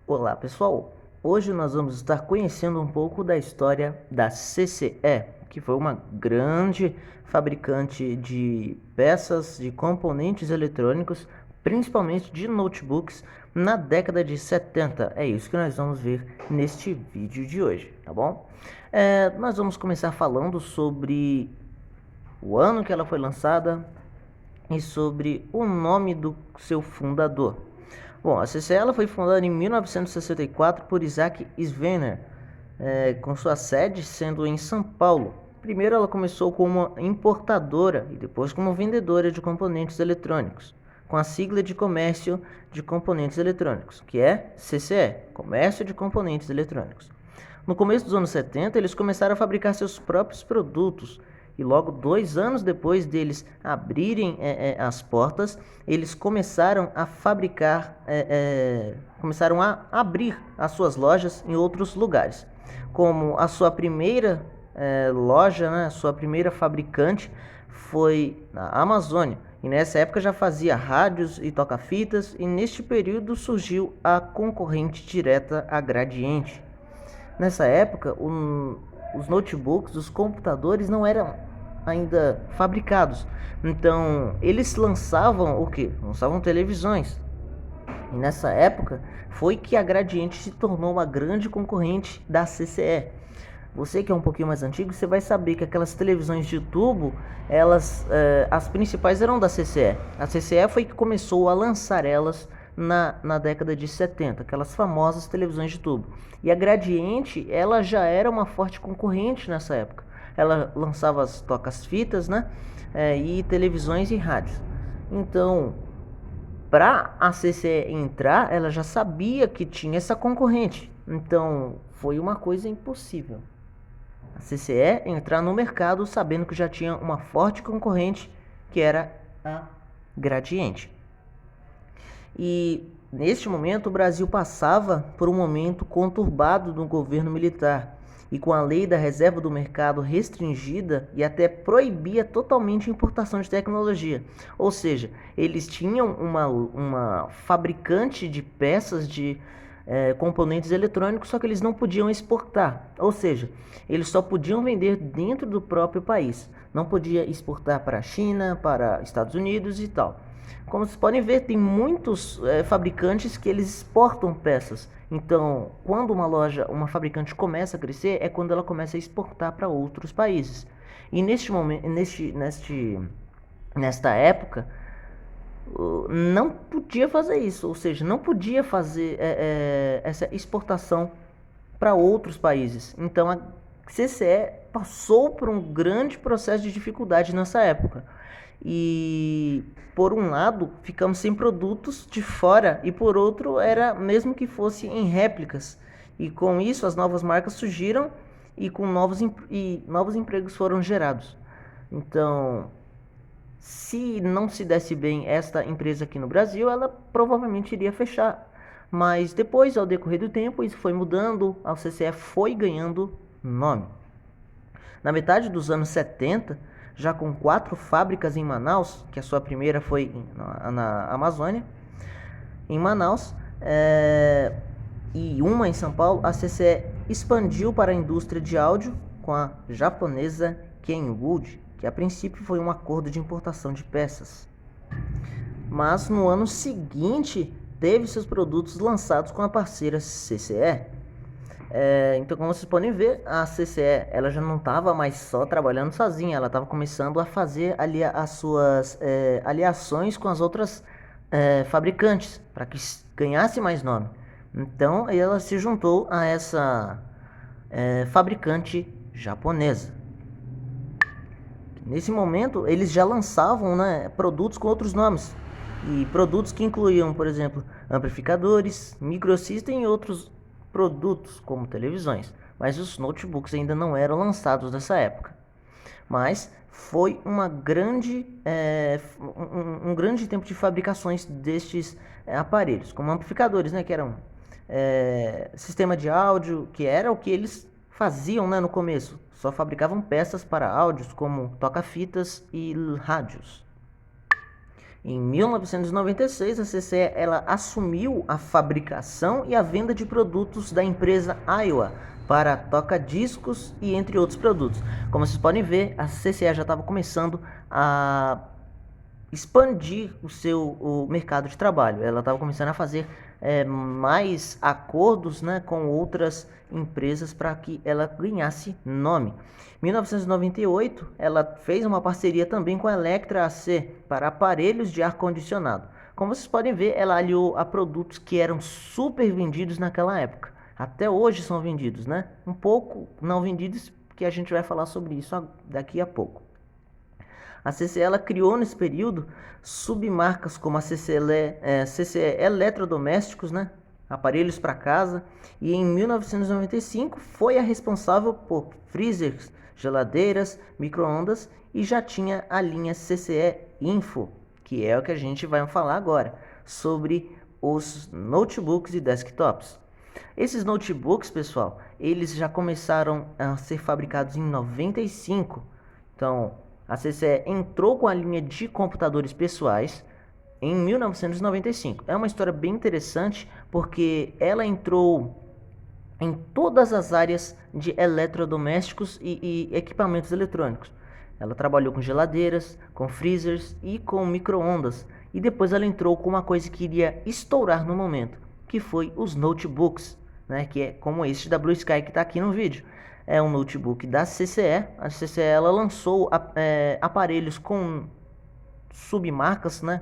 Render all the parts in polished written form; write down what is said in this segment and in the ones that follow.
Olá pessoal, hoje nós vamos estar conhecendo um pouco da história da CCE, que foi uma grande fabricante de peças de componentes eletrônicos, principalmente de notebooks, na década de 70. É isso que nós vamos ver neste vídeo de hoje, tá bom? Nós vamos começar falando sobre o ano que ela foi lançada e sobre o nome do seu fundador. Bom, a CCE foi fundada em 1964 por Isaac Swener, com sua sede sendo em São Paulo. Primeiro ela começou como uma importadora e depois como vendedora de componentes eletrônicos, com a sigla de Comércio de Componentes Eletrônicos, que é CCE, Comércio de Componentes Eletrônicos. No começo dos anos 70, eles começaram a fabricar seus próprios produtos, e logo 2 anos depois deles abrirem as portas, eles começaram a fabricar, começaram a abrir as suas lojas em outros lugares. Como a sua primeira loja, né, a sua primeira fabricante foi na Amazônia. E nessa época já fazia rádios e toca-fitas, e neste período surgiu a concorrente direta, a Gradiente. Nessa época, os notebooks, os computadores não eram ainda fabricados. Então, eles lançavam o quê? Lançavam televisões. E nessa época foi que a Gradiente se tornou uma grande concorrente da CCE. Você que é um pouquinho mais antigo, você vai saber que aquelas televisões de tubo, as principais eram da CCE. A CCE foi que começou a lançar elas na década de 70, aquelas famosas televisões de tubo. E a Gradiente, ela já era uma forte concorrente nessa época. Ela lançava as tocas-fitas, né? E televisões e rádios. Então, para a CCE entrar, ela já sabia que tinha essa concorrente. Então, foi uma coisa impossível a CCE entrar no mercado sabendo que já tinha uma forte concorrente, que era a Gradiente. E neste momento o Brasil passava por um momento conturbado no governo militar, e com a lei da reserva do mercado restringida e até proibia totalmente a importação de tecnologia. Ou seja, eles tinham uma fabricante de peças de componentes eletrônicos, só que eles não podiam exportar. Ou seja, eles só podiam vender dentro do próprio país. Não podia exportar para a China, para Estados Unidos e tal. Como vocês podem ver, tem muitos fabricantes que eles exportam peças. Então, quando uma fabricante começa a crescer, é quando ela começa a exportar para outros países. E neste momento, nesta época, não podia fazer isso, ou seja, não podia fazer essa exportação para outros países. Então, a CCE passou por um grande processo de dificuldade nessa época. E por um lado ficamos sem produtos de fora, e por outro era mesmo que fosse em réplicas, e com isso as novas marcas surgiram e com novos empregos foram gerados. Então, se não se desse bem esta empresa aqui no Brasil, ela provavelmente iria fechar. Mas depois, ao decorrer do tempo, isso foi mudando, a CCE foi ganhando nome. Na metade dos anos 70, já com 4 fábricas em Manaus, que a sua primeira foi na Amazônia, em Manaus, e uma em São Paulo, a CCE expandiu para a indústria de áudio com a japonesa Kenwood, que a princípio foi um acordo de importação de peças. Mas no ano seguinte teve seus produtos lançados com a parceira CCE. Então, como vocês podem ver, a CCE ela já não estava mais só trabalhando sozinha, ela estava começando a fazer ali as suas aliações com as outras fabricantes para que ganhasse mais nome. Então, ela se juntou a essa fabricante japonesa. Nesse momento, eles já lançavam, né, produtos com outros nomes, e produtos que incluíam, por exemplo, amplificadores, microsystem e outros produtos como televisões, mas os notebooks ainda não eram lançados nessa época. Mas foi um grande tempo de fabricações destes aparelhos, como amplificadores, né, que eram sistema de áudio, que era o que eles faziam, né, no começo. Só fabricavam peças para áudios como toca-fitas e rádios. Em 1996, a CCE ela assumiu a fabricação e a venda de produtos da empresa Iowa para toca-discos e entre outros produtos. Como vocês podem ver, a CCE já estava começando a expandir o mercado de trabalho. Ela estava começando a fazer mais acordos, né, com outras empresas para que ela ganhasse nome. Em 1998, ela fez uma parceria também com a Electra AC para aparelhos de ar-condicionado. Como vocês podem ver, ela aliou a produtos que eram super vendidos naquela época. Até hoje são vendidos, né? Um pouco não vendidos, que a gente vai falar sobre isso daqui a pouco. A CCE ela criou nesse período submarcas como a CCE Eletrodomésticos, né? Aparelhos para casa, e em 1995 foi a responsável por freezers, geladeiras, micro-ondas, e já tinha a linha CCE Info, que é o que a gente vai falar agora, sobre os notebooks e desktops. Esses notebooks, pessoal, eles já começaram a ser fabricados em 95. Então, a CCE entrou com a linha de computadores pessoais em 1995. É uma história bem interessante porque ela entrou em todas as áreas de eletrodomésticos e equipamentos eletrônicos. Ela trabalhou com geladeiras, com freezers e com micro-ondas. E depois ela entrou com uma coisa que iria estourar no momento, que foi os notebooks, né? Que é como este da Blue Sky que está aqui no vídeo. É um notebook da CCE. A CCE ela lançou aparelhos com submarcas, né?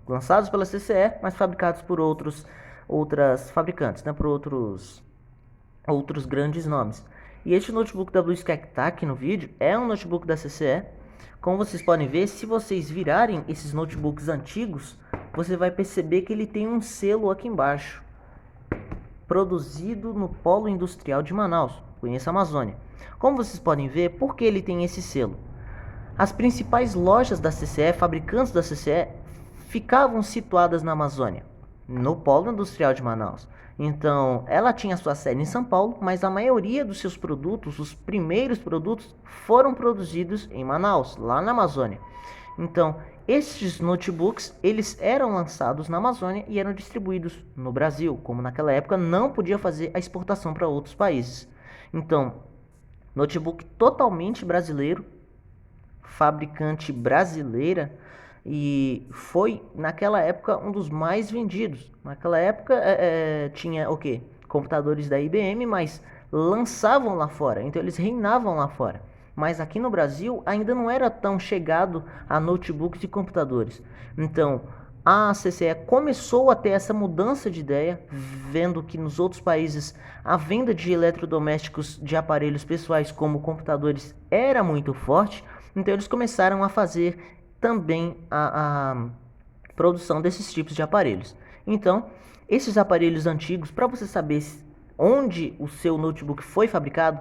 Lançados pela CCE, mas fabricados por outras fabricantes, né? Por outros grandes nomes. E este notebook da Blue Sky que está aqui no vídeo é um notebook da CCE. Como vocês podem ver, se vocês virarem esses notebooks antigos, você vai perceber que ele tem um selo aqui embaixo. Produzido no Polo Industrial de Manaus, conheça a Amazônia. Como vocês podem ver, por que ele tem esse selo? As principais lojas da CCE, fabricantes da CCE, ficavam situadas na Amazônia, no Polo Industrial de Manaus. Então, ela tinha sua sede em São Paulo, mas a maioria dos seus produtos, os primeiros produtos, foram produzidos em Manaus, lá na Amazônia. Então, estes notebooks, eles eram lançados na Amazônia e eram distribuídos no Brasil, como naquela época não podia fazer a exportação para outros países. Então, notebook totalmente brasileiro, fabricante brasileira, e foi naquela época um dos mais vendidos. Naquela época tinha o quê? Computadores da IBM, mas lançavam lá fora, então eles reinavam lá fora. Mas aqui no Brasil ainda não era tão chegado a notebooks e computadores. Então a CCE começou a ter essa mudança de ideia, vendo que nos outros países a venda de eletrodomésticos de aparelhos pessoais como computadores era muito forte. Então eles começaram a fazer também a produção desses tipos de aparelhos. Então, esses aparelhos antigos, para você saber onde o seu notebook foi fabricado,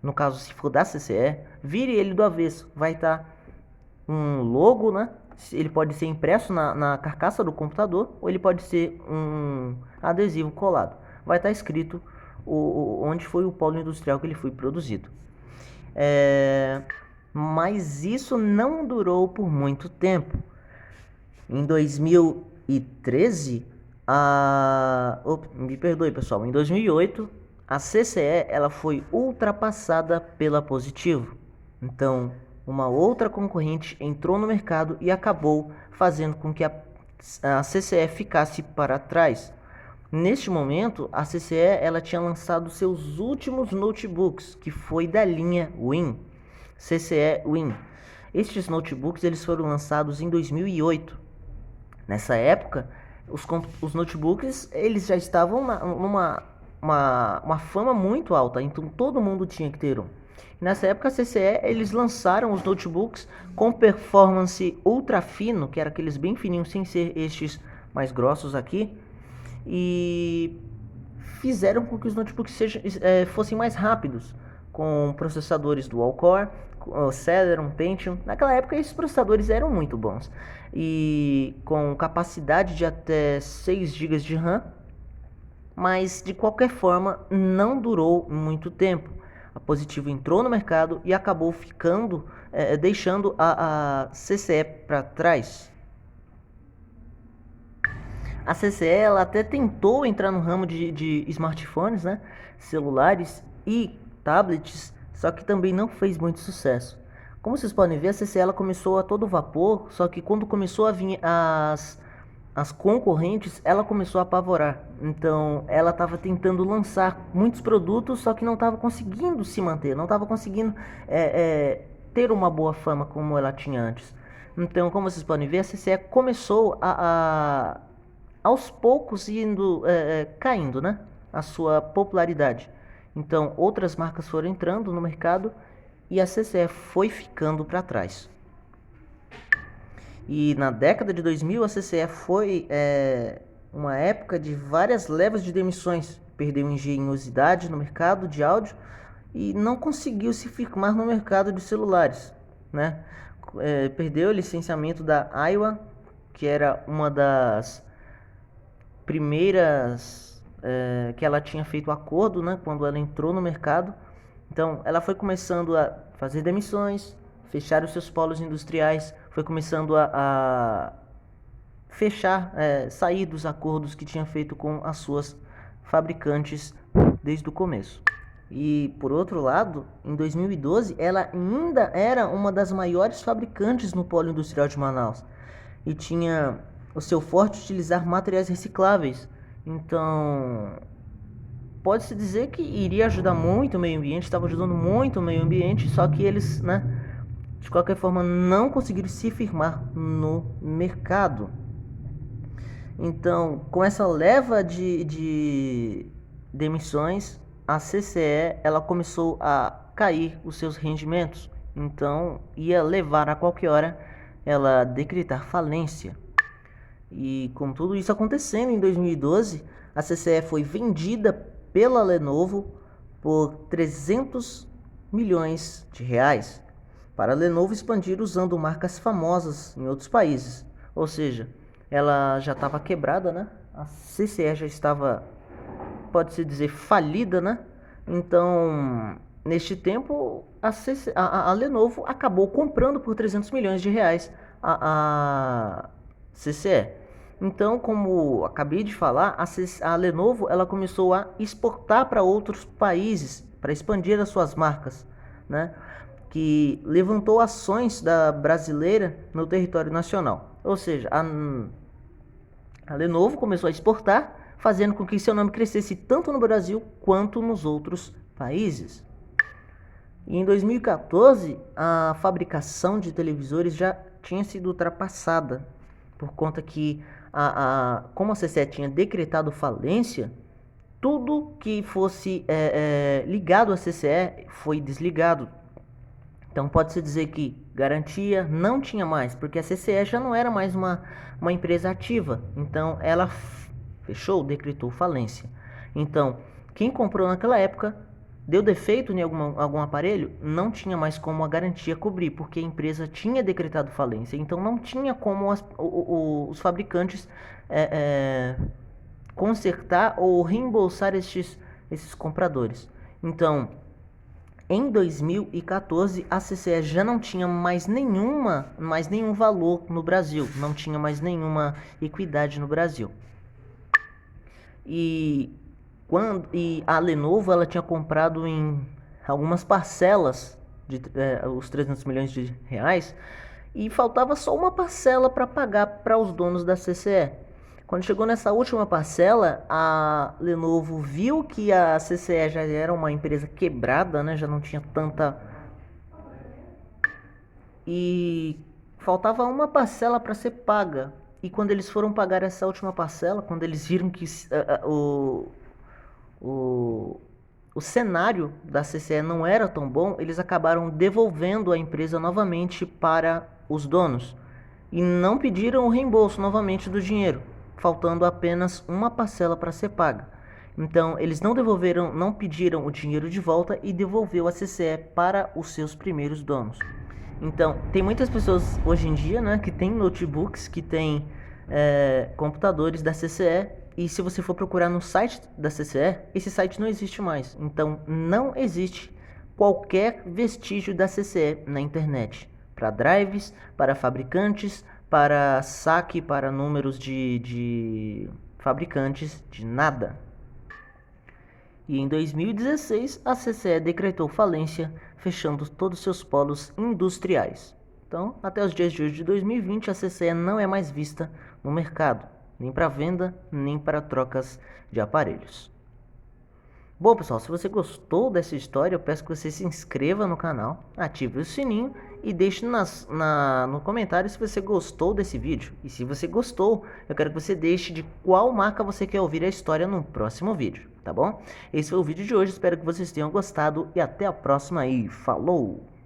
no caso se for da CCE, vire ele do avesso, vai estar um logo, né? Ele pode ser impresso na carcaça do computador ou ele pode ser um adesivo colado. Vai estar escrito onde foi o polo industrial que ele foi produzido. Mas isso não durou por muito tempo. Em 2013, me perdoe pessoal, em 2008 a CCE ela foi ultrapassada pela Positivo. Então uma outra concorrente entrou no mercado e acabou fazendo com que a CCE ficasse para trás. Neste momento, a CCE ela tinha lançado seus últimos notebooks, que foi da linha Win, CCE Win. Estes notebooks eles foram lançados em 2008. Nessa época, os notebooks eles já estavam numa fama muito alta, então todo mundo tinha que ter um. Nessa época, a CCE eles lançaram os notebooks com performance ultra fino, que era aqueles bem fininhos, sem ser estes mais grossos aqui, e fizeram com que os notebooks fossem mais rápidos, com processadores dual core, Celeron, Pentium. Naquela época esses processadores eram muito bons e com capacidade de até 6 GB de RAM, mas de qualquer forma não durou muito tempo. A Positivo entrou no mercado e acabou deixando a CCE para trás. A CCE ela até tentou entrar no ramo de smartphones, né, celulares e tablets, só que também não fez muito sucesso. Como vocês podem ver, a CCE ela começou a todo vapor, só que quando começou a vir as concorrentes, ela começou a apavorar. Então, ela estava tentando lançar muitos produtos, só que não estava conseguindo se manter, não estava conseguindo ter uma boa fama como ela tinha antes. Então, como vocês podem ver, a CCE começou aos poucos indo caindo, né? A sua popularidade. Então, outras marcas foram entrando no mercado e a CCE foi ficando para trás. E na década de 2000, a CCE foi uma época de várias levas de demissões. Perdeu engenhosidade no mercado de áudio e não conseguiu se firmar no mercado de celulares, né? Perdeu o licenciamento da Aiwa, que era uma das primeiras que ela tinha feito acordo, né, quando ela entrou no mercado. Então, ela foi começando a fazer demissões, fechar os seus polos industriais, foi começando a fechar, sair dos acordos que tinha feito com as suas fabricantes desde o começo. E, por outro lado, em 2012, ela ainda era uma das maiores fabricantes no polo industrial de Manaus. E tinha o seu forte utilizar materiais recicláveis. Então, pode-se dizer que iria ajudar muito o meio ambiente, estava ajudando muito o meio ambiente, só que eles, né, de qualquer forma, não conseguiram se firmar no mercado. Então, com essa leva de demissões, a CCE ela começou a cair os seus rendimentos. Então, ia levar a qualquer hora ela decretar falência. E com tudo isso acontecendo em 2012, a CCE foi vendida pela Lenovo por 300 milhões de reais para a Lenovo expandir usando marcas famosas em outros países. Ou seja, ela já estava quebrada, né? A CCE já estava, pode-se dizer, falida, né? Então, neste tempo, a Lenovo acabou comprando por 300 milhões de reais a CCE. Então, como acabei de falar, a Lenovo ela começou a exportar para outros países para expandir as suas marcas, né? Que levantou ações da brasileira no território nacional. Ou seja, a Lenovo começou a exportar, fazendo com que seu nome crescesse tanto no Brasil quanto nos outros países. E em 2014, a fabricação de televisores já tinha sido ultrapassada, por conta que, como a CCE tinha decretado falência, tudo que fosse ligado à CCE foi desligado. Então pode-se dizer que garantia não tinha mais, porque a CCE já não era mais uma empresa ativa. Então ela fechou, decretou falência. Então, quem comprou naquela época, deu defeito em algum aparelho, não tinha mais como a garantia cobrir, porque a empresa tinha decretado falência. Então não tinha como os fabricantes consertar ou reembolsar esses compradores. Então, em 2014, a CCE já não tinha mais nenhum valor no Brasil, não tinha mais nenhuma equidade no Brasil. E a Lenovo ela tinha comprado em algumas parcelas os 300 milhões de reais e faltava só uma parcela para pagar para os donos da CCE. Quando chegou nessa última parcela, a Lenovo viu que a CCE já era uma empresa quebrada, né? Já não tinha tanta... E faltava uma parcela para ser paga. E quando eles foram pagar essa última parcela, quando eles viram que o cenário da CCE não era tão bom, eles acabaram devolvendo a empresa novamente para os donos. E não pediram o reembolso novamente do dinheiro, faltando apenas uma parcela para ser paga. Então, eles não pediram o dinheiro de volta e devolveu a CCE para os seus primeiros donos. Então, tem muitas pessoas hoje em dia, né, que tem notebooks, que tem computadores da CCE, e se você for procurar no site da CCE, esse site não existe mais. Então, não existe qualquer vestígio da CCE na internet, para drives, para fabricantes, para saque, para números de fabricantes, de nada. E em 2016, a CCE decretou falência, fechando todos seus polos industriais. Então, até os dias de hoje de 2020, a CCE não é mais vista no mercado, nem para venda, nem para trocas de aparelhos. Bom, pessoal, se você gostou dessa história, eu peço que você se inscreva no canal, ative o sininho e deixe no comentário se você gostou desse vídeo. E se você gostou, eu quero que você deixe de qual marca você quer ouvir a história no próximo vídeo, tá bom? Esse foi o vídeo de hoje, espero que vocês tenham gostado e até a próxima e falou!